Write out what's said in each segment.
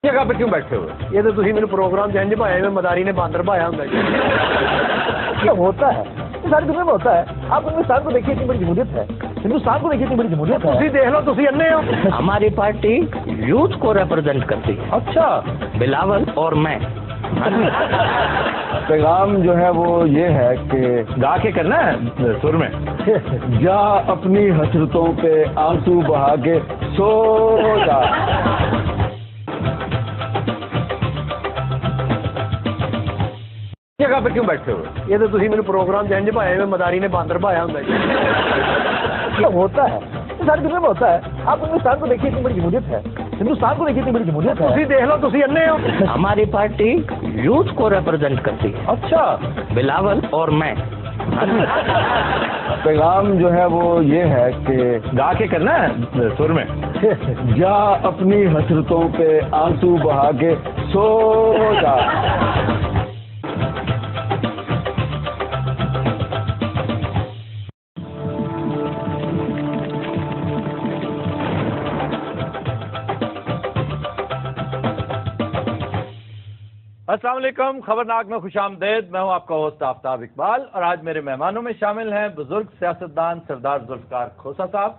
جگہ پہ کیوں بیٹھے ہوئے؟ یہ تو تھی میرے پروگرام جنج بھایا میں مداری نے باندر بھایا ہوں یہ ہوتا ہے ساری دنیا میں ہوتا ہے. آپ ہندوستان کو دیکھیے اتنی بڑی جمہوریت ہے, ہندوستان کو دیکھیے اتنی بڑی جمہوریت ہے. تسی دیکھ لو تسی انے ہو. ہماری پارٹی یوتھ کو ریپرزینٹ کرتی ہے. اچھا بلاول اور میں. پیغام جو ہے وہ یہ ہے کہ گا کے کرنا ہے سر میں. جا اپنی حسرتوں پہ آنسو بہا کے سو جا. جگہ پہ کیوں بیٹھے ہوئے؟ یہ تو تھی میرے پروگرام جنج بھایا میں مداری نے باندر بھایا ہوں یہ ہوتا ہے ساری دنیا میں ہوتا ہے. آپ ہندوستان کو دیکھیے اتنی بڑی جمہوریت ہے, ہندوستان کو دیکھیے اتنی بڑی جمہوریت ہے. تسی دیکھ لو تسی انے ہو. ہماری پارٹی یوتھ کو ریپرزینٹ کرتی ہے. اچھا بلاول اور میں. پیغام جو ہے وہ یہ ہے کہ گا کے کرنا ہے سر میں. جا اپنی حسرتوں پہ آنسو بہا کے سو جا. السلام علیکم, خبرناک میں خوش آمدید. میں ہوں آپ کا ہوسٹ آفتاب اقبال, اور آج میرے مہمانوں میں شامل ہیں بزرگ سیاستدان سردار ذوالفقار کھوسہ صاحب,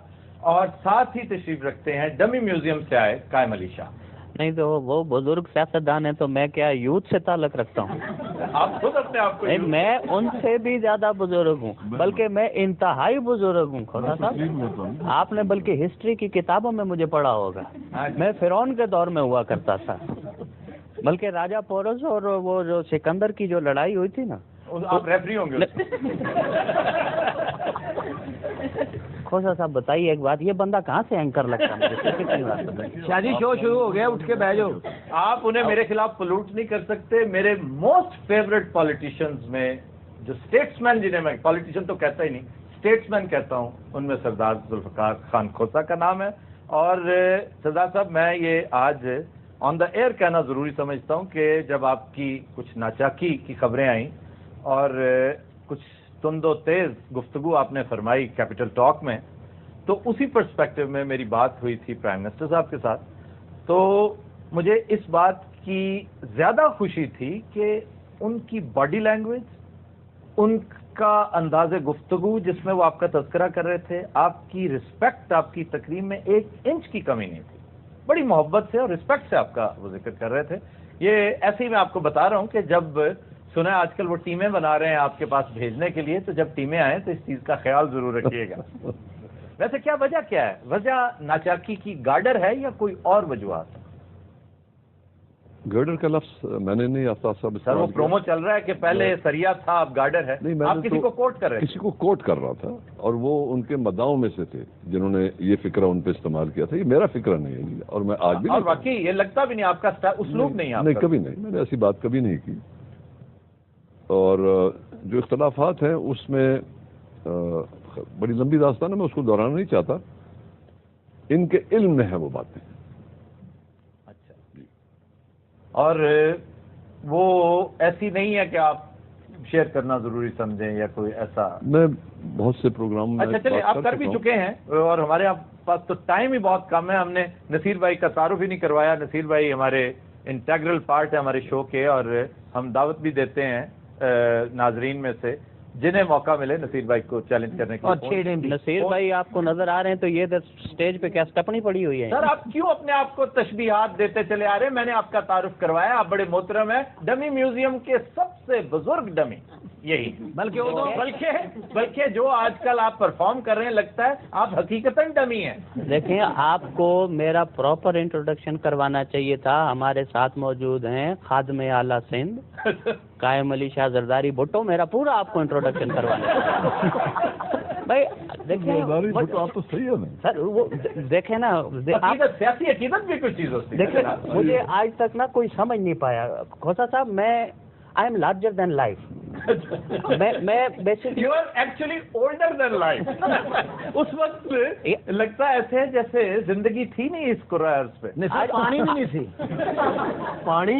اور ساتھ ہی تشریف رکھتے ہیں ڈمی میوزیم سے آئے قائم علی شاہ. نہیں تو وہ بزرگ سیاستدان ہیں تو میں کیا یوتھ سے تعلق رکھتا ہوں؟ آپ خود اپنے آپ کو نہیں, میں ان سے بھی زیادہ بزرگ ہوں, بلکہ میں انتہائی بزرگ ہوں. کھوسہ صاحب آپ نے بلکہ ہسٹری کی کتابوں میں مجھے پڑھا ہوگا, میں فرعون کے دور میں ہوا کرتا تھا. بلکہ راجہ پورس اور وہ جو سکندر کی جو لڑائی ہوئی تھی نا, آپ ریفری ہوں گے. کھوسہ صاحب بتائیے ایک بات, یہ بندہ کہاں سے اینکر لگتا ہے؟ شادی شو شروع ہو گیا, اٹھ کے بیٹھ جاؤ. آپ انہیں میرے خلاف پلوٹ نہیں کر سکتے. میرے موسٹ فیوریٹ پالیٹیشینز میں جو اسٹیٹس مین, جنہیں میں پالیٹیشین تو کہتا ہی نہیں, اسٹیٹس مین کہتا ہوں, ان میں سردار ذوالفقار خان کھوسہ کا نام ہے. اور سردار صاحب, میں یہ آج آن دا ایئر کہنا ضروری سمجھتا ہوں کہ جب آپ کی کچھ ناچاکی کی خبریں آئیں اور کچھ تند و تیز گفتگو آپ نے فرمائی کیپٹل ٹاک میں, تو اسی پرسپیکٹو میں میری بات ہوئی تھی پرائم منسٹر صاحب کے ساتھ. تو مجھے اس بات کی زیادہ خوشی تھی کہ ان کی باڈی لینگویج, ان کا انداز گفتگو جس میں وہ آپ کا تذکرہ کر رہے تھے, آپ کی رسپیکٹ, آپ کی تقریم میں 1 انچ کی کمی نہیں تھی. بڑی محبت سے اور رسپیکٹ سے آپ کا وہ ذکر کر رہے تھے. یہ ایسے ہی میں آپ کو بتا رہا ہوں کہ جب سنا آج کل وہ ٹیمیں بنا رہے ہیں آپ کے پاس بھیجنے کے لیے, تو جب ٹیمیں آئیں تو اس چیز کا خیال ضرور رکھیے گا. ویسے کیا وجہ کیا ہے؟ وجہ ناچاکی کی گارڈر ہے یا کوئی اور وجوہات؟ گارڈر کا لفظ میں نے نہیں آفتاب صاحب. سر وہ پرومو چل رہا ہے کہ پہلے سریا تھا اب گارڈر ہے. آپ کسی کو کوٹ کر رہے ہیں؟ کسی کو کوٹ کر رہا تھا, اور وہ ان کے مداحوں میں سے تھے جنہوں نے یہ فکرہ ان پہ استعمال کیا تھا. یہ میرا فکرہ نہیں ہے, اور میں آج بھی, اور واقعی یہ لگتا بھی نہیں آپ کا اسلوب نہیں ہے. نہیں, کبھی نہیں, میں نے ایسی بات کبھی نہیں کی. اور جو اختلافات ہیں اس میں بڑی لمبی داستان ہے, میں اس کو دہرانا نہیں چاہتا. ان کے علم میں ہے وہ باتیں. اچھا جی. اور وہ ایسی نہیں ہے کہ آپ شیئر کرنا ضروری سمجھیں یا کوئی ایسا؟ میں بہت سے پروگرام میں. اچھا چلیے, آپ کر بھی چکے ہیں, اور ہمارے پاس تو ٹائم ہی بہت کم ہے. ہم نے نصیر بھائی کا تعارف ہی نہیں کروایا. نصیر بھائی ہمارے انٹیگرل پارٹ ہے ہمارے شو کے, اور ہم دعوت بھی دیتے ہیں ناظرین میں سے جنہیں موقع ملے نصیر بھائی کو چیلنج کرنے کے. نصیر بھائی آپ کو نظر آ رہے ہیں تو یہ اسٹیج پہ کیا اسٹپنی پڑی ہوئی ہے؟ سر آپ کیوں اپنے آپ کو تشبیہات دیتے چلے آ رہے ہیں؟ میں نے آپ کا تعارف کروایا, آپ بڑے محترم ہیں, ڈمی میوزیم کے سب سے بزرگ ڈمی یہی. بلکہ جو آج کل آپ پرفارم کر رہے ہیں, لگتا ہے آپ حقیقتاً ڈمی ہیں. دیکھیں, آپ کو میرا پراپر انٹروڈکشن کروانا چاہیے تھا. ہمارے ساتھ موجود ہیں خادم اعلیٰ سندھ قائم علی شاہ زرداری بھٹو. میرا پورا آپ کو انٹروڈکشن کروانا بھائی. دیکھیں آپ تو صحیح ہے نا سر, وہ دیکھیں نا, سیاسی عقیدت بھی کوئی چیز ہوتی ہے. دیکھیں مجھے آج تک نا کوئی سمجھ نہیں پایا کھوسہ صاحب, میں I am larger than life. میں basically you are actually older than life. اس وقت لگتا ایسے ہے جیسے زندگی تھی نہیں اس کرہ ارض پہ. پانی بھی نہیں تھی. پانی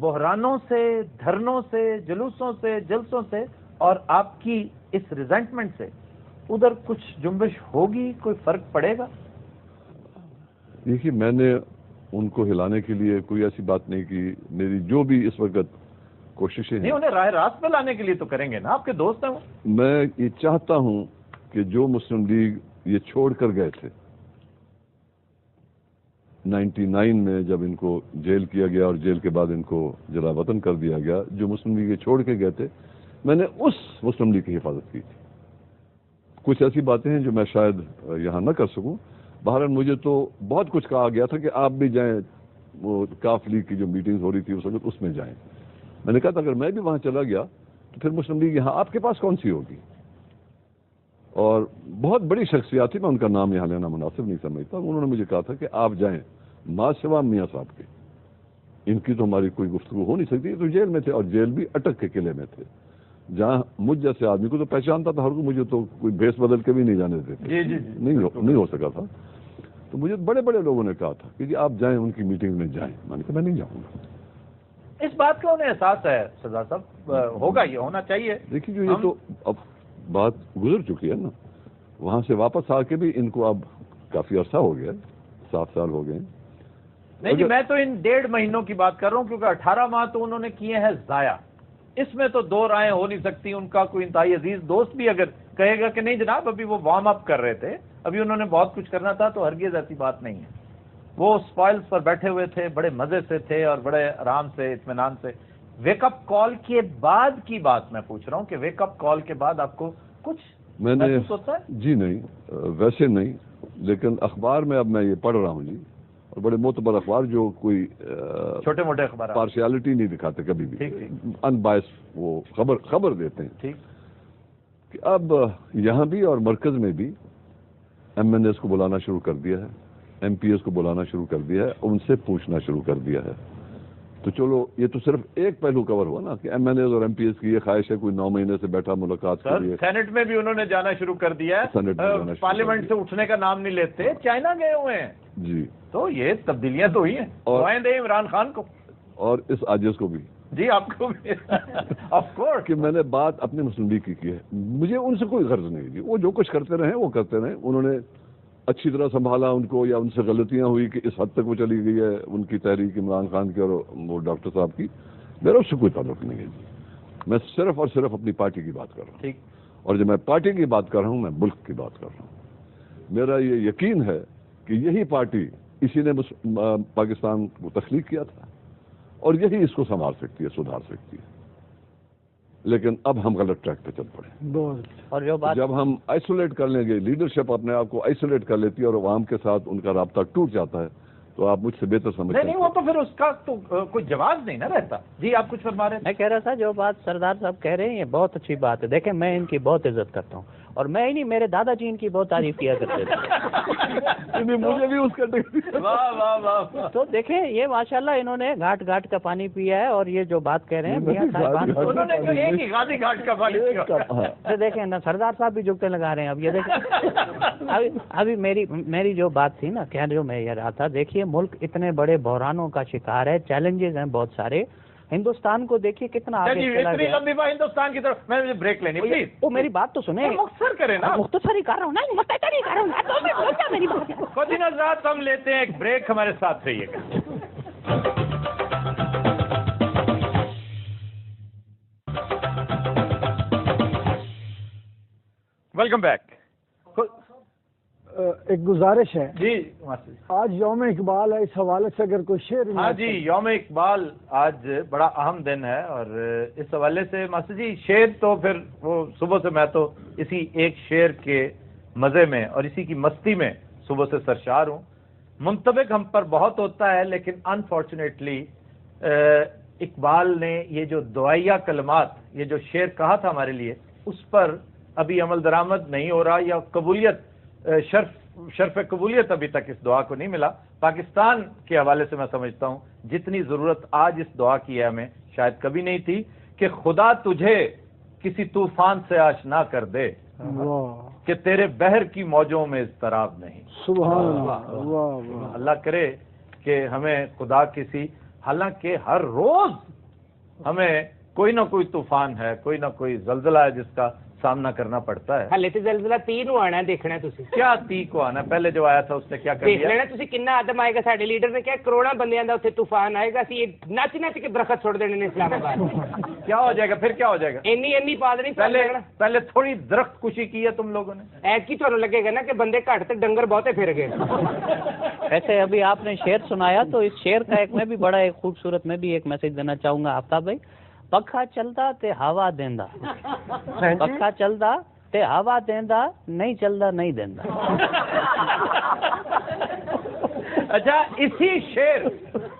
بحرانوں سے، دھرنوں سے، جلوسوں سے، جلسوں سے اور آپ کی اس ریزنٹمنٹ سے ادھر کچھ جنبش ہوگی، کوئی فرق پڑے گا؟ دیکھیے میں نے ان کو ہلانے کے لیے کوئی ایسی بات نہیں کی. میری جو بھی اس وقت کوششیں نہیں، ہیں، انہیں راہ راست پہ لانے کے لیے تو کریں گے نا، آپ کے دوست ہیں وہ. میں یہ چاہتا ہوں کہ جو مسلم لیگ یہ چھوڑ کر گئے تھے 99 میں جب ان کو جیل کیا گیا اور جیل کے بعد ان کو جلا وطن کر دیا گیا، جو مسلم لیگ یہ چھوڑ کے گئے تھے میں نے اس مسلم لیگ کی حفاظت کی تھی. کچھ ایسی باتیں ہیں جو میں شاید یہاں نہ کر سکوں. بہرحال مجھے تو بہت کچھ کہا گیا تھا کہ آپ بھی جائیں، وہ کاف لیگ کی جو میٹنگ ہو رہی تھی اس وقت اس میں جائیں. میں نے کہا تھا اگر میں بھی وہاں چلا گیا تو پھر مسلم لیگ یہاں آپ کے پاس کون سی ہوگی. اور بہت بڑی شخصیات تھی، میں ان کا نام یہاں لینا مناسب نہیں سمجھتا. انہوں نے مجھے کہا تھا کہ آپ جائیں، ماں سوا میاں صاحب کے، ان کی تو ہماری کوئی گفتگو ہو نہیں سکتی. یہ تو جیل میں تھے اور جیل بھی اٹک کے قلعے میں تھے، جہاں مجھ جیسے آدمی کو تو پہچانتا تھا ہر کو، مجھے تو کوئی بھیس بدل کے بھی نہیں جانے دیتے. جی جی نہیں ہو سکا تھا. تو مجھے بڑے بڑے لوگوں نے کہا تھا کہ جی آپ جائیں، ان کی میٹنگ میں جائیں. میں نے کہا میں نہیں جاؤں گا. اس بات کا انہیں احساس ہے سردار صاحب، ہوگا، یہ ہونا چاہیے. دیکھیے جو یہ تو اب بات گزر چکی ہے نا، وہاں سے واپس آ کے بھی ان کو اب کافی عرصہ ہو گیا، 7 سال ہو گئے. نہیں جی، میں تو ان 1.5 مہینوں کی بات کر رہا ہوں، کیونکہ 18 ماہ تو انہوں نے کیے ہیں ضائع. اس میں تو 2 رائیں ہو نہیں سکتی. ان کا کوئی انتہائی عزیز دوست بھی اگر کہے گا کہ نہیں جناب ابھی وہ وارم اپ کر رہے تھے، ابھی انہوں نے بہت کچھ کرنا تھا، تو ہرگز ایسی بات نہیں ہے. وہ سپائلز پر بیٹھے ہوئے تھے، بڑے مزے سے تھے اور بڑے آرام سے، اطمینان سے. ویک اپ کال کے بعد کی بات میں پوچھ رہا ہوں کہ ویک اپ کال کے بعد آپ کو کچھ محسوس ہوتا ہے؟ جی نہیں، ویسے نہیں، لیکن اخبار میں اب میں یہ پڑھ رہا ہوں جی، اور بڑے معتبر اخبار جو کوئی چھوٹے موٹے اخبار پارشیالٹی نہیں دکھاتے کبھی بھی، ان بائس وہ خبر دیتے ہیں. ٹھیک کہ اب یہاں بھی اور مرکز میں بھی ایم این ایس کو بلانا شروع کر دیا ہے، ایم پی ایس کو بلانا شروع کر دیا ہے، ان سے پوچھنا شروع کر دیا ہے. تو چلو یہ تو صرف ایک پہلو کور ہوا نا کہ ایم این ایز اور ایم پی ایس کی یہ خواہش ہے کوئی 9 مہینے سے بیٹھا ملاقات کے لیے. سینٹ میں بھی انہوں نے جانا شروع کر دیا ہے، پارلیمنٹ سے اٹھنے کا نام نہیں لیتے، چائنا گئے ہوئے ہیں. جی تو یہ تبدیلیاں تو ہوئی ہیں. دعائیں دیں عمران خان کو اور اس عاجز کو بھی. جی آپ کو بھی آف کورس. کہ میں نے بات اپنے مسلم لیگ کی ہے، مجھے ان سے کوئی غرض نہیں تھی. وہ جو کچھ کرتے رہے وہ کرتے رہے. انہوں نے اچھی طرح سنبھالا ان کو، یا ان سے غلطیاں ہوئی کہ اس حد تک وہ چلی گئی ہے ان کی تحریک عمران خان کی اور وہ ڈاکٹر صاحب کی، میرا اس سے کوئی تعلق نہیں ہے. میں صرف اور صرف اپنی پارٹی کی بات کر رہا ہوں. ٹھیک. اور جب میں پارٹی کی بات کر رہا ہوں میں ملک کی بات کر رہا ہوں. میرا یہ یقین ہے کہ یہی پارٹی اسی نے پاکستان کو تخلیق کیا تھا اور یہی اس کو سنبھال سکتی ہے، سدھار سکتی ہے. لیکن اب ہم غلط ٹریک پہ چل پڑے. اور جو بات جب ہم آئسولیٹ کر لیں گے، لیڈرشپ اپنے آپ کو آئسولیٹ کر لیتی ہے اور عوام کے ساتھ ان کا رابطہ ٹوٹ جاتا ہے، تو آپ مجھ سے بہتر سمجھتے ہیں. نہیں وہ تو پھر اس کا تو کوئی جواز نہیں نا رہتا. جی آپ کچھ فرما رہے ہیں؟ میں کہہ رہا تھا جو بات سردار صاحب کہہ رہے ہیں یہ بہت اچھی بات ہے. دیکھیں میں ان کی بہت عزت کرتا ہوں، اور میں ہی نہیں، میرے دادا جی ان کی بہت تعریف کیا کرتے تھے. مجھے بھی اس کا واہ واہ واہ. تو دیکھیں یہ ماشاءاللہ انہوں نے گھاٹ گھاٹ کا پانی پیا ہے، اور یہ جو بات کہہ رہے ہیں میاں صاحبان، انہوں نے ایک ہی غازی گھاٹ کا پانی پیا. دیکھیں نا سردار صاحب بھی جگتے لگا رہے ہیں. اب یہ دیکھیں ابھی میری جو بات تھی نا، کہہ جو میں یہ رہا تھا، دیکھیے ملک اتنے بڑے بحرانوں کا شکار ہے، چیلنجز ہیں بہت سارے. ہندوستان کو دیکھیے کتنا آگے چلا اتنی گیا. لمبی بات ہندوستان کی طرف میں بریک لینی پلیز. وہ میری بات تو سنیں. مختصر کریں نا. مختصر ہی کر رہا ہوں نا، مختصر ہی کر رہا ہوں نا، تو میں بولتا میری بات ہے. کچھ دن حضرات ہم لیتے ہیں ایک بریک، ہمارے ساتھ رہیے گا. Welcome back. ایک گزارش ہے جی آج یوم اقبال ہے، اس حوالے سے اگر کوئی شعر. ہاں جی، یوم اقبال آج بڑا اہم دن ہے، اور اس حوالے سے ماسٹر جی شعر تو پھر وہ صبح سے میں تو اسی ایک شعر کے مزے میں اور اسی کی مستی میں صبح سے سرشار ہوں. منطبق ہم پر بہت ہوتا ہے، لیکن انفارچونیٹلی اقبال نے یہ جو دعائیہ کلمات، یہ جو شعر کہا تھا ہمارے لیے، اس پر ابھی عمل درآمد نہیں ہو رہا، یا قبولیت شرف قبولیت ابھی تک اس دعا کو نہیں ملا. پاکستان کے حوالے سے میں سمجھتا ہوں جتنی ضرورت آج اس دعا کی ہے ہمیں شاید کبھی نہیں تھی، کہ خدا تجھے کسی طوفان سے آشنا کر دے کہ تیرے بحر کی موجوں میں اضطراب نہیں. سبحان اللہ. اللہ کرے کہ ہمیں خدا کسی حالانکہ ہر روز ہمیں کوئی نہ کوئی طوفان ہے, کوئی نہ کوئی زلزلہ ہے جس کا سامنا کرنا پڑتا ہے. ہلے تو زلزلہ 30 نو آنا ہے, دیکھنا ہے تسی. کیا 30 کو آنا ہے؟ پہلے جو آیا تھا اس نے کیا کر دیکھ دیا؟ لینا تسی کنا آدم آئے گا. ساڈے لیڈر نے کیا کروڑا بندیاں دا اتنے طوفان آئے گا, اسی نچ نچ کے درخت چھوڑ دینے نے اسلام آباد. کیا ہو جائے گا پھر؟ کیا ہو جائے گا؟ اینی پاد نہیں پہلے تھوڑی درخت کشی کی ہے تم لوگوں نے. ایک کی تمہیں لگے گا نا کہ بندے گھٹ تے ڈنگر بہتے پھر گئے. ایسے ابھی آپ نے شعر سنایا تو اس شعر کا ایک میں بھی بڑا ایک خوبصورت میں بھی ایک میسج دینا چاہوں گا آفتاب بھائی. پکھا چلتا تے ہوا دیندا, پکھا چلتا تے ہوا دیندا, نہیں چلتا نہیں دیندا. اچھا اسی شعر,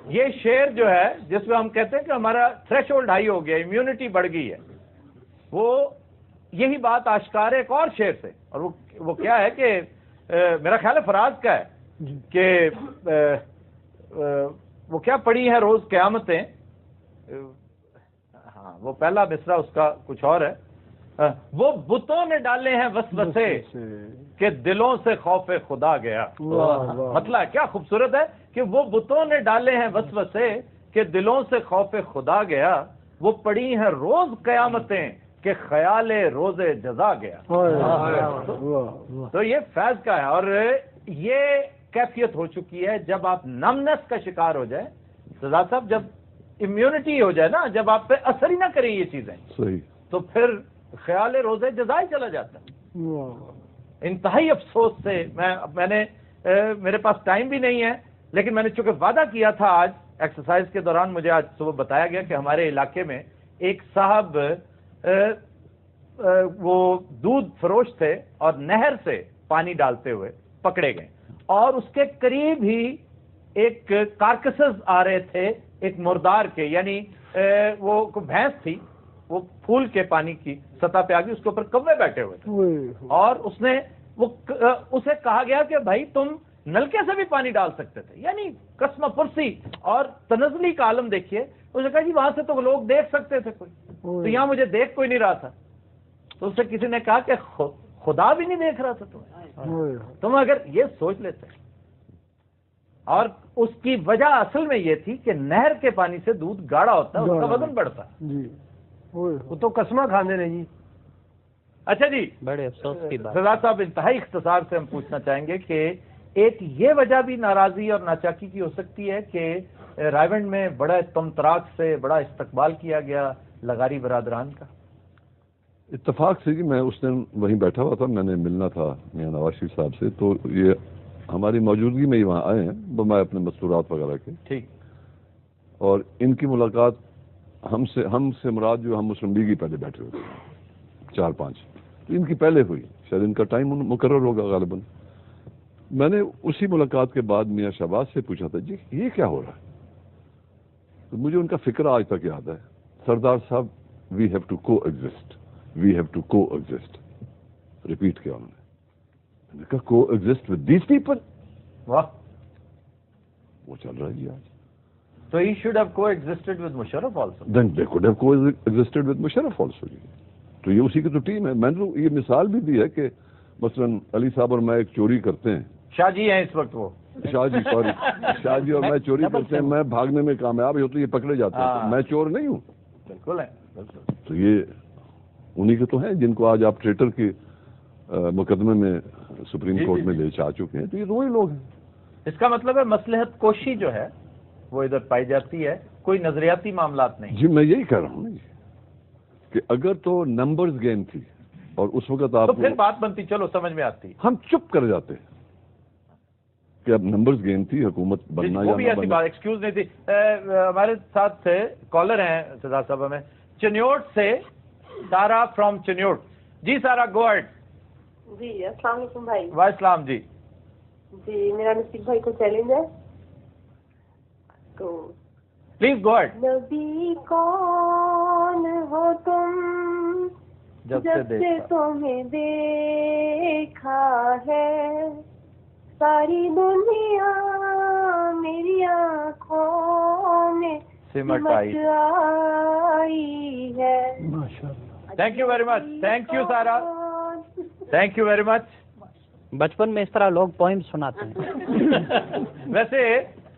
یہ شعر جو ہے جس میں ہم کہتے ہیں کہ ہمارا تھریش ہولڈ ہائی ہو گیا, امیونٹی بڑھ گئی ہے, وہ یہی بات آشکار ہے ایک اور شعر سے. اور وہ کیا ہے کہ میرا خیال ہے فراز کا ہے کہ وہ کیا پڑی ہے روز قیامتیں. ہاں وہ پہلا مصرع اس کا کچھ اور ہے. وہ بتوں نے ڈالے ہیں وسوسے کہ دلوں سے خوف خدا گیا. مطلب کیا خوبصورت ہے کہ وہ بتوں نے ڈالے ہیں وسوسے کہ دلوں سے خوف خدا گیا. وہ پڑی ہیں روز قیامتیں کہ خیال روز جزا گیا. تو یہ فیض کا ہے, اور یہ کیفیت ہو چکی ہے جب آپ نمنس کا شکار ہو جائیں. سزا صاحب جب امیونٹی ہو جائے نا, جب آپ پہ اثر ہی نہ کریں یہ چیزیں, صحیح, تو پھر خیال روز جزا ہی چلا جاتا ہے. انتہائی افسوس سے میں نے میرے پاس ٹائم بھی نہیں ہے, لیکن میں نے چونکہ وعدہ کیا تھا آج ایکسرسائز کے دوران, مجھے آج صبح بتایا گیا کہ ہمارے علاقے میں ایک صاحب وہ دودھ فروش تھے اور نہر سے پانی ڈالتے ہوئے پکڑے گئے, اور اس کے قریب ہی ایک کارکسز آ رہے تھے ایک مردار کے, یعنی وہ بھینس تھی, وہ پھول کے پانی کی سطح پہ آ گئی, اس کے اوپر کوے بیٹھے ہوئے تھے, اور اسے کہا گیا کہ بھائی تم نلکے سے بھی پانی ڈال سکتے تھے. یعنی قسم پرسی اور تنزلی کا عالم دیکھیے. اس نے کہا جی وہاں سے تو لوگ دیکھ سکتے تھے کوئی, تو یہاں مجھے دیکھ کوئی نہیں رہا تھا. تو اسے کسی نے کہا کہ خدا بھی نہیں دیکھ رہا تھا تمہیں, تم اگر یہ سوچ لیتے. اور اس کی وجہ اصل میں یہ تھی کہ نہر کے پانی سے دودھ گاڑھا ہوتا ہے, اس کا وزن بڑھتا ہے. وہ تو قسمہ کھانے نہیں جی. اچھا جی, بڑے افسوس کی بات. سزا صاحب انتہائی اختصار سے ہم پوچھنا چاہیں گے کہ ایک یہ وجہ بھی ناراضی اور ناچاکی کی ہو سکتی ہے کہ رائیونڈ میں بڑا تمطراق سے بڑا استقبال کیا گیا لغاری برادران کا. اتفاق سے کہ میں اس دن وہیں بیٹھا ہوا تھا, میں نے ملنا تھا میاں نواز شریف صاحب سے, تو یہ ہماری موجودگی میں ہی وہاں آئے ہیں بمائے اپنے مستورات وغیرہ کے. ٹھیک. اور ان کی ملاقات ہم سے مراد جو ہم مسلم لیگی پہلے بیٹھے ہوئے تھے 4-5, تو ان کی پہلے ہوئی, شاید ان کا ٹائم مقرر ہوگا غالباً. میں نے اسی ملاقات کے بعد میاں شہباز سے پوچھا تھا جی یہ کیا ہو رہا ہے, تو مجھے ان کا فکر آج تک یاد ہے. سردار صاحب وی ہیو ٹو کو ایگزسٹ, وی ہیو ٹو کو ایگزسٹ, ریپیٹ کیا انہوں نے. میں نے کہا کو ایگزسٹ ود دیز پیپل. واہ, وہ چل رہا ہے جی آج. So he should have coexisted with Musharraf also. Then they could have coexisted with Musharraf also. تو یہ اسی کی تو ٹیم ہے. میں نے یہ مثال بھی دی ہے کہ مثلاً علی صاحب اور میں ایک چوری کرتے ہیں. شاہ جی ہیں اس وقت, وہ شاہ جی سوری, شاہ جی اور میں چوری کرتے ہیں, میں بھاگنے میں کامیاب ہوتے یہ پکڑے جاتے ہیں, تو میں چور نہیں ہوں. بالکل ہے. تو یہ انہی کے تو ہیں جن کو آج آپ ٹریٹر کے مقدمے میں سپریم کورٹ میں لے چاہ چکے ہیں. تو یہ تو وہی لوگ ہیں. اس کا مطلب ہے مصلحت کوشی جو ہے وہ ادھر پائی جاتی ہے, کوئی نظریاتی معاملات نہیں. جی میں یہی کہہ رہا ہوں نا کہ اگر تو نمبرز گیم تھی اور اس وقت آپ تو پھر بات بنتی, چلو سمجھ میں آتی. ہم چپ کر جاتے کہ اب نمبرز گیم تھی, حکومت بننا یا بھی ایسی بات ایکسکیوز نہیں تھی. ہمارے ساتھ سے کالر ہیں سردار صاحب ہمیں چنیوٹ سے, سارا فرام چنیوٹ. جی سارا گو ہیڈ. جی السلام علیکم بھائی. وعلیکم السلام. جی جی میرا نصیب بھائی کو چیلنج ہے, تو پلیز گو ہیڈ. نبی کون ہو تم جب سے تمہیں دیکھا ہے, ساری دنیا میری آنکھوں میں سمٹ آئی ہے. Thank you very much. Thank you سارا, تھینک یو ویری مچ. بچپن میں اس طرح لوگ پوئم سناتے ہیں. ویسے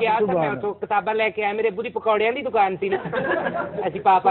ਗਿਆ ਤਾਂ ਮੈਂ ਉੱਥੋਂ ਕਿਤਾਬਾਂ ਲੈ ਕੇ ਆਇਆ, ਮੇਰੇ ਬੁਰੀ ਪਕੌੜਿਆਂ ਦੀ ਦੁਕਾਨ ਸੀ ਨਾ, ਅਸੀਂ ਪਾਪਾ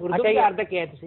ਉਰਦੂ ਬਾਜ਼ਾਰ ਦਾ ਕਿਹਾ ਤੁਸੀਂ।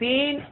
3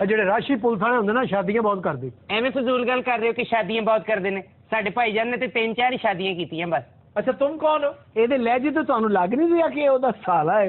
ਜਿਹੜੇ ਰਾਸ਼ੀ ਪੁਲਿਸ ਵਾਲੇ ਹੁੰਦੇ ਨਾ ਸ਼ਾਦੀਆਂ ਬਹੁਤ ਕਰਦੇ। ਐਵੇਂ ਫਜ਼ੂਲ ਗੱਲ ਕਰ ਰਹੇ ਹੋ ਕਿ ਸ਼ਾਦੀਆਂ ਬਹੁਤ ਕਰਦੇ ਨੇ। ਸਾਡੇ ਭਾਈਜਾਨ ਨੇ ਤੇ 3-4 ਹੀ ਸ਼ਾਦੀਆਂ ਕੀਤੀਆਂ ਬਸ। ਅੱਛਾ ਤੁਮ ਕੌਣ ਹੋ? ਇਹਦੇ ਲਹਿਜੇ ਤੋਂ ਤੁਹਾਨੂੰ ਲੱਗ ਨਹੀਂ ਰਿਹਾ ਕਿ ਉਹਦਾ ਸਾਲਾ ਹੈ?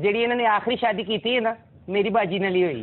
ਜਿਹੜੀ ਇਹਨਾਂ ਨੇ ਆਖਰੀ ਸ਼ਾਦੀ ਕੀਤੀ ਹੈ ਨਾ ਮੇਰੀ ਬਾਜੀ ਨਾਲ ਹੀ ਹੋਈ।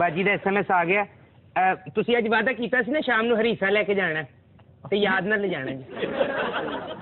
ਬਾਜੀ ਦਾ SMS ਆ ਗਿਆ। ਤੁਸੀਂ ਅੱਜ ਵਾਅਦਾ ਕੀਤਾ ਸੀ ਨਾ ਸ਼ਾਮ ਨੂੰ ਹਰੀਸਾ ਲੈ ਕੇ ਜਾਣਾ ਤੇ ਯਾਦ ਨਾਲ ਲੈ ਜਾਣਾ ਜੀ।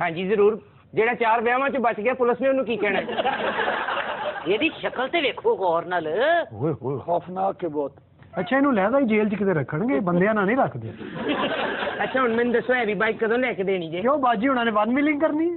ਹਾਂਜੀ ਜ਼ਰੂਰ। ਜਿਹੜਾ 4 ਵਿਆਹਾਂ ਚ ਬਚ ਗਿਆ ਪੁਲਿਸ ਨੇ ਉਹਨੂੰ ਕੀ ਕਹਿਣਾ? ਇਹਦੀ ਸ਼ਕਲ ਤੇ ਵੇਖੋ ਗੌਰ ਨਾਲ। ਓਏ ਹੋਏ ਖੌਫਨਾਕ ਕੇ ਬਹੁਤ। ਅੱਛਾ ਇਹਨੂੰ ਲੈਦਾ ਹੀ ਜੇਲ੍ਹ ਚ ਕਿਤੇ ਰੱਖਣਗੇ, ਬੰਦਿਆਂ ਨਾਲ ਨਹੀਂ ਰੱਖਦੇ। ਅੱਛਾ ਹੁਣ ਮੈਨੂੰ ਦੱਸੋ ਹੈਵੀ ਬਾਈਕ ਕਦੋਂ ਲੈ ਕੇ ਦੇਣੀ ਜੇ? ਕਿਉਂ ਬਾਜੀ ਹੁਣਾਂ ਨੇ 1 ਮਿਲਿੰਗ ਕਰਨੀ ਹੈ?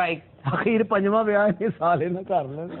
ਬਾਈਕ। ਅਖੀਰ 5ਵਾਂ ਵਿਆਹ ਇਹ ਸਾਲ ਇਹਨਾਂ ਕਰ ਲੈਣਾ।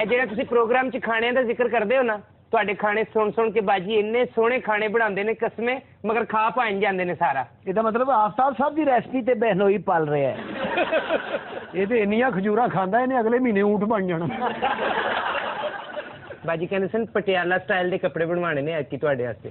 ਇਹ ਜਿਹੜਾ ਤੁਸੀਂ ਪ੍ਰੋਗਰਾਮ 'ਚ ਖਾਣਿਆਂ ਦਾ ਜ਼ਿਕਰ ਕਰਦੇ ਹੋ ਨਾ, ਤੁਹਾਡੇ ਖਾਣੇ ਸੁਣ ਕੇ ਬਾਜੀ ਇੰਨੇ ਸੋਹਣੇ ਖਾਣੇ ਬਣਾਉਂਦੇ ਨੇ ਕਸਮੇ, ਮਗਰ ਖਾ ਪਾਣ ਜਾਂਦੇ ਨੇ ਸਾਰਾ। ਇਹਦਾ ਮਤਲਬ ਆਫਤਾਬ ਸਾਹਿਬ ਦੀ ਰੈਸਪੀ ਤੇ ਬਹਿਨੋਈ ਪਲ ਰਿਹਾ ਹੈ। ਇਹ ਤੇ ਇੰਨੀਆਂ ਖਜੂਰਾਂ ਖਾਂਦਾ ਇਹਨੇ ਅਗਲੇ ਮਹੀਨੇ ਊਂਠ ਬਣ ਜਾਣਾ। ਬਾਜੀ ਕਹਿੰਦੇ ਸਨ ਪਟਿਆਲਾ ਸਟਾਈਲ ਦੇ ਕੱਪੜੇ ਬਣਵਾਣੇ ਨੇ ਐਤਕੀ ਤੁਹਾਡੇ ਵਾਸਤੇ।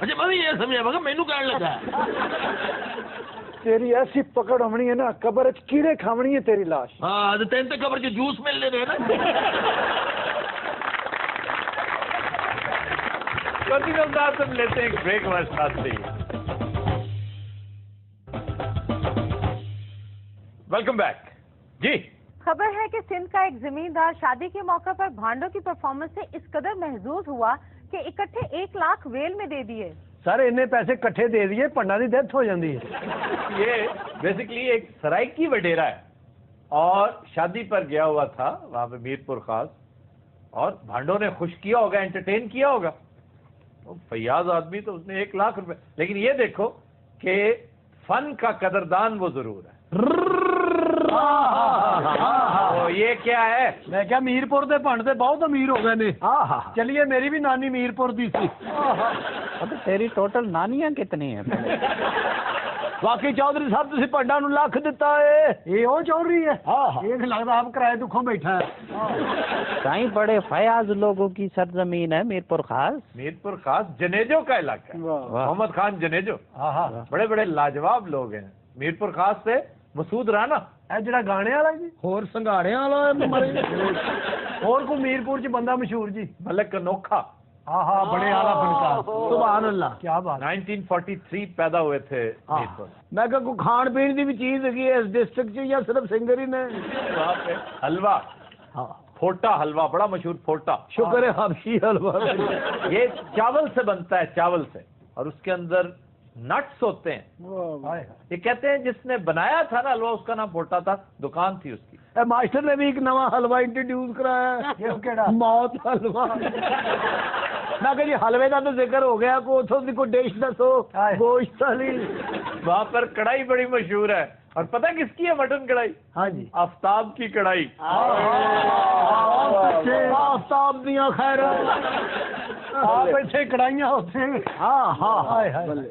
اچھا میں بھی یہ سمجھا مگر مینوں کہن لگا تیری ایسی پکڑ ہونی ہے نا قبر وچ کیڑے کھاونی ہے تیری لاش. ہاں تے تین تے قبر چ جوس ملنے نے نا. ہم لیتے ہیں ایک بریک ہمارے ساتھ سے. Welcome back. جی خبر ہے کہ سندھ کا ایک زمیندار شادی کے موقع پر بھانڈوں کی پرفارمنس سے اس قدر محظوظ ہوا کہ اکٹھے 1 لاکھ ویل میں دے دیے. سر اتنے پیسے کٹھے دے دیے پنڈا کی ڈیتھ ہو جاتی ہے. یہ بیسیکلی ایک سرائکی وڈیرا ہے اور شادی پر گیا ہوا تھا وہاں پہ میر پور خاص, اور بھانڈوں نے خوش کیا ہوگا, انٹرٹین کیا ہوگا. فیاض آدمی تو اس نے 1 لاکھ روپے. لیکن یہ دیکھو کہ فن کا قدردان وہ ضرور ہے. یہ کیا ہے؟ میں کیا میرپور دے پنڈ تے بہت امیر ہو گئے نے. چلیے میری بھی نانی میرپور دی سی. تیری ٹوٹل نانیاں کتنی ہیں؟ واقعی چودھری صاحب تسی پنڈا نو لکھ دیتا ہے. یہ وہ چودھری ہے. یہ لگتا آپ کرائے دکھوں بیٹھا ہے. کہیں بڑے فیاض لوگوں کی سرزمین ہے میر پور خاص. میر پور خاص جنیجو کا علاقہ ہے. محمد خان جنیجو بڑے بڑے لاجواب لوگ ہیں. میر پور خاص سے مسعود رانا اے جڑا گانے والا جی اور سنگاڑے والا اور کو میرپور چ بندہ مشہور جی ملک انوکھا. بڑے اعلیٰ فنکار. سبحان اللہ. کیا بات. 1943 پیدا ہوئے تھے میرپور. میں کہ کوئی کھان پین کی بھی چیز ہے اس ڈسٹرکٹ چ یا صرف سنگر ہی نے؟ وہاں پہ حلوہ پھوٹا حلوہ بڑا مشہور. پھوٹا شکر ہے حبشی حلوہ. یہ چاول سے بنتا ہے, چاول سے, اور اس کے اندر نٹس ہوتے ہیں. یہ کہتے ہیں جس نے بنایا تھا نا حلوہ اس کا نام پھوٹا تھا, دکان تھی اس کی. ماسٹر نے بھی ایک نواں حلوہ انٹروڈیوس کرایا, موت حلوہ. میں کہ جی حلوے کا تو ذکر ہو گیا, کو اتوں کی کوئی ڈش دسو گوشت والی. وہاں پر کڑھائی بڑی مشہور ہے, اور پتہ کس کی ہے مٹن کڑھائی؟ ہاں جی آفتاب کی کڑھائی. آفتاب دیا خیر آپ ایسے کڑھائیاں ہوتے ہیں.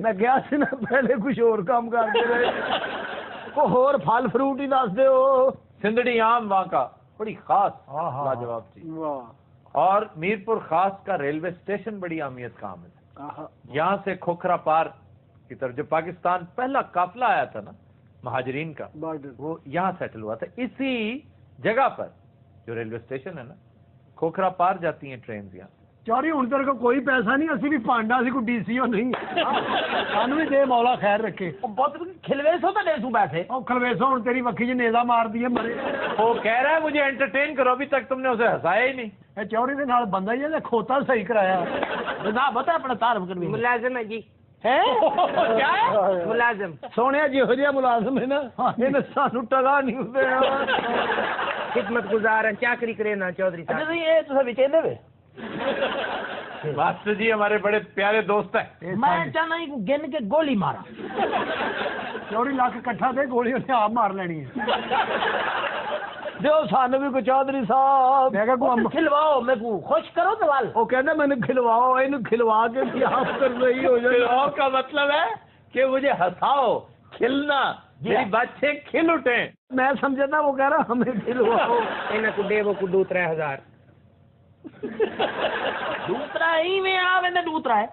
میں گیا سی نا پہلے کچھ اور کام کرتے رہے, کوئی اور پھل فروٹ ہی دس دے. سندڑی آم وہاں کا بڑی خاص لاجواب تھی. اور میر پور خاص کا ریلوے اسٹیشن بڑی اہمیت کا حامل ہے. یہاں سے کھوکھرا پار کی طرف جو پاکستان پہلا قافلہ آیا تھا نا مہاجرین کا, وہ یہاں سیٹل ہوا تھا. اسی جگہ پر جو ریلوے اسٹیشن ہے نا, کھوکھرا پار جاتی ہیں ٹرینز یہاں. چوری ہوں تیرے کو کوئی پیسہ نہیں, اسی بھی پانڈا سی کوئی ڈی سی او نہیں. سانو بھی دے مولا خیر رکھے. بہت کھلویسو تو دے سو پیسے. کھلویسو ہوں تیری وکھی چ نیزا مار دی ہے مرے. وہ کہہ رہا ہے مجھے انٹرٹین کرو, ابھی تک تم نے اسے ہنسایا ہی نہیں. چوری کے نال بندہ ہی ہے, کھوتا صحیح کرایا. جناب بتا اپنا تعارف کر. ملازم ہے جی. کیا ہے ملازم؟ سونے جہو جہاں ملازم ہے نا سانو ٹگا نہیں دینا. خدمت گزار ہیں, چاکری کرے نا چودھری صاحب. یہ تو سب چاہتے ہوئے ماسٹر جی ہمارے بڑے پیارے دوست ہیں. میں چاہنا ہی گن کے گولی مارا. چوری لاکھ کٹھا دے, گولی انہیں آپ مار لینی ہے. جو سان بھی کو چودھری صاحب میں کہ کھلواؤ, میں کو خوش کرو سوال. وہ کہنا میں نے کھلواؤ, یہ کھلوا کے آپ کر رہی ہو جائے. کھلواؤ کا مطلب ہے کہ مجھے ہنساؤ, کھلنا, میری بچے کھل اٹھیں. میں سمجھا تھا وہ کہہ رہا ہمیں کھلواؤ. انہیں کو دے وہ کو 2-3 ہزار. دوسرا ہی میں آ میں دوسرا ہے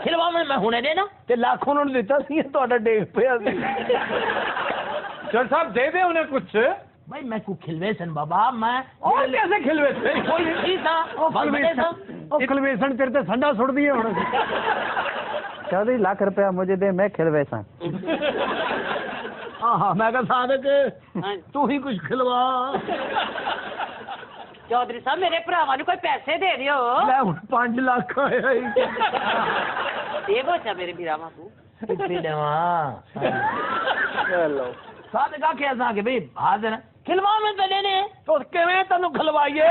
کھلوا میں ہونے دینا تے لاکھ انہوں نے دیتا سی تہاڈا ڈیگ پیا سی. چل صاحب دے دے انہیں کچھ. بھائی میں کو کھلوے سن بابا, میں اور کیسے کھلوے تھے کوئی چیز تھا کھلویسن تیرے تے سنڈا چھوڑ دیے ہن. چودھری لاکھ روپیہ مجھے دے, میں کھلوے سن. ہاں میں کہ صادق تو ہی کچھ کھلوا. چودھری صاحب میرے بھراواں نوں کوئی پیسے دے دیو. میں ہن 5 لاکھ آیا ہی. دے گو چا میرے بھراواں کو. کتنی دیواں چلو صادق کا کیا سا کہ بھئی حاضر ہے کھلوا میں تے دینے تو کیویں تینوں کھلوائیے.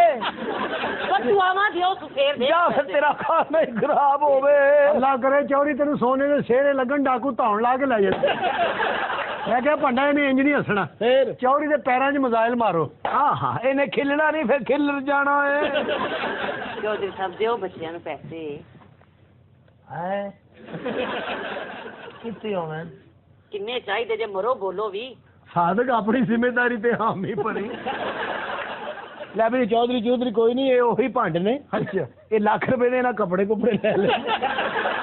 بچواواں دیو تو پھر دے. یا پھر تیرا کھانا ہی خراب ہوے. اللہ کرے چوری تینوں سونے دے سیرے لگن ڈاکو تاؤن لا کے لے جائے. میں کہ پنڈا نے انج نہیں ہسنا, چوری دے پیراں 'چ مزائل مارو. ہاں انہیں کھلنا نہیں, پھر کھلر جانا ہے. چودھری صاحب دیو بچیاں نوں پیسے. کتنے ہونے کنے چاہیے جے مرو بولو بھی. صادق اپنی ذمہ داری تے حامی بنی. ਲੈ ਵੀ ਚੌਧਰੀ ਕੋਈ ਨਹੀਂ, ਇਹ ਉਹੀ ਭੰਡ ਨੇ। ਅੱਛਾ, ਇਹ ਲੱਖ ਰੁਪਏ ਦੇ ਨਾ ਕੱਪੜੇ ਕੁਪੜੇ ਲੈ ਲੈ।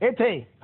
ਇੱਥੇ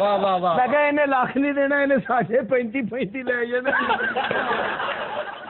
ਵਾਹ ਵਾਹ ਵਾਹ। ਮੈਂ ਕਿਹਾ ਇਹਨੇ ਲੱਖ ਨਹੀਂ ਦੇਣਾ, ਇਹਨੇ ਸਾਡੇ 35 ਲੈ ਜਾਣਾ।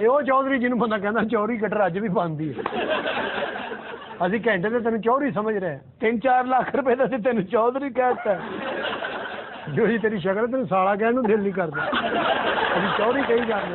ਇਹ ਉਹ ਚੌਧਰੀ ਜਿਹਨੂੰ ਬੰਦਾ ਕਹਿੰਦਾ ਚੌਰੀ ਕਟਰ ਅੱਜ ਵੀ ਬਣਦੀ ਹੈ। ਅਸੀਂ ਘੰਟੇ ਤੇ ਤੈਨੂੰ ਚੌਧਰੀ ਸਮਝ ਰਹੇ 3-4 ਲੱਖ ਰੁਪਏ ਦਾ ਤੈਨੂੰ ਚੌਧਰੀ ਕਹਿਤਾ, ਜੋ ਜੀ ਤੇਰੀ ਸ਼ਕਲ ਤੈਨੂੰ ਸਾਲਾ ਕਹਿਣ ਨੂੰ ਦਿਲ ਨਹੀਂ ਕਰਦਾ, ਅਸੀਂ ਚੌਧਰੀ ਕਹੀ ਜਾਂਦੇ।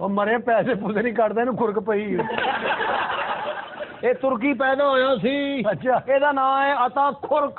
ਉਹ ਮਰੇ ਪੈਸੇ ਪੂਸੇ ਨਹੀਂ ਕੱਢਦਾ, ਇਹਨੂੰ ਖੁਰਕ ਪਈ। ਇਹ ਤੁਰਕੀ ਪੈਦਾ ਹੋਇਆ ਸੀ। ਅੱਛਾ, ਇਹਦਾ ਨਾਮ ਹੈ ਅਤਾ ਖੁਰਕ।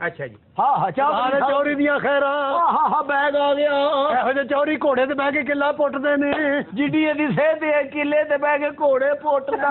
ਅੱਛਾ ਜੀ। ਹਾਂ ਚੌਰੀ ਦੀਆਂ ਖੈਰਾਂ। ਹਾਂ ਬੈਗ ਆ ਗਿਆ। ਇਹੋ ਜਿਹੇ ਚੌਰੀ ਘੋੜੇ ਤੇ ਬਹਿ ਕੇ ਕਿੱਲਾ ਪੁੱਟਦੇ ਨੇ, ਜਿੱਡੀ ਇਹਦੀ ਸਿਹਤ ਹੈ ਕਿੱਲੇ ਤੇ ਬਹਿ ਕੇ ਘੋੜੇ ਪੁੱਟਦਾ।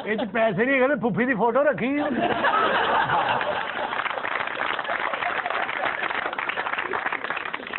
ਇਹ ਚ ਪੈਸੇ ਨਹੀਂ ਹੈਗੇ, ਫੁੱਫੀ ਦੀ ਫੋਟੋ ਰੱਖੀ।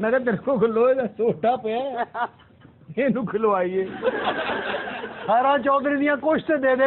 ਮੈਂ ਕਿਹਾ ਤੇਰੇ ਕੋਲ ਲੋਹੇ ਦਾ ਸੋਟਾ ਪਿਆ, ਇਹਨੂੰ ਖਿਲਵਾਈਏ। ਸਾਰਾ ਚੌਧਰੀ ਦੀਆਂ ਕੁਛ ਤੇ ਦੇ ਦੇ,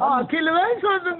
ਹਾਂ ਖਿਲਵੇ ਸੋ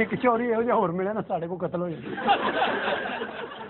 ਇੱਕ ਚੋਰੀ ਇਹੋ ਜਿਹਾ ਹੋਰ ਮਿਲਿਆ ਨਾ, ਸਾਡੇ ਕੋਲ ਕਤਲ ਹੋ ਜਾਂਦਾ।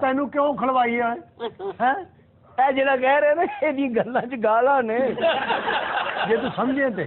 ਤੈਨੂੰ ਕਿਉਂ ਖਿਲਵਾਈ ਆ ਹੈ? ਇਹ ਜਿਹੜਾ ਕਹਿ ਰਿਹਾ ਨਾ, ਇਹਦੀ ਗੱਲਾਂ 'ਚ ਗਾਲਾਂ ਨੇ, ਜੇ ਤੂੰ ਸਮਝੇ ਤੇ।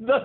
10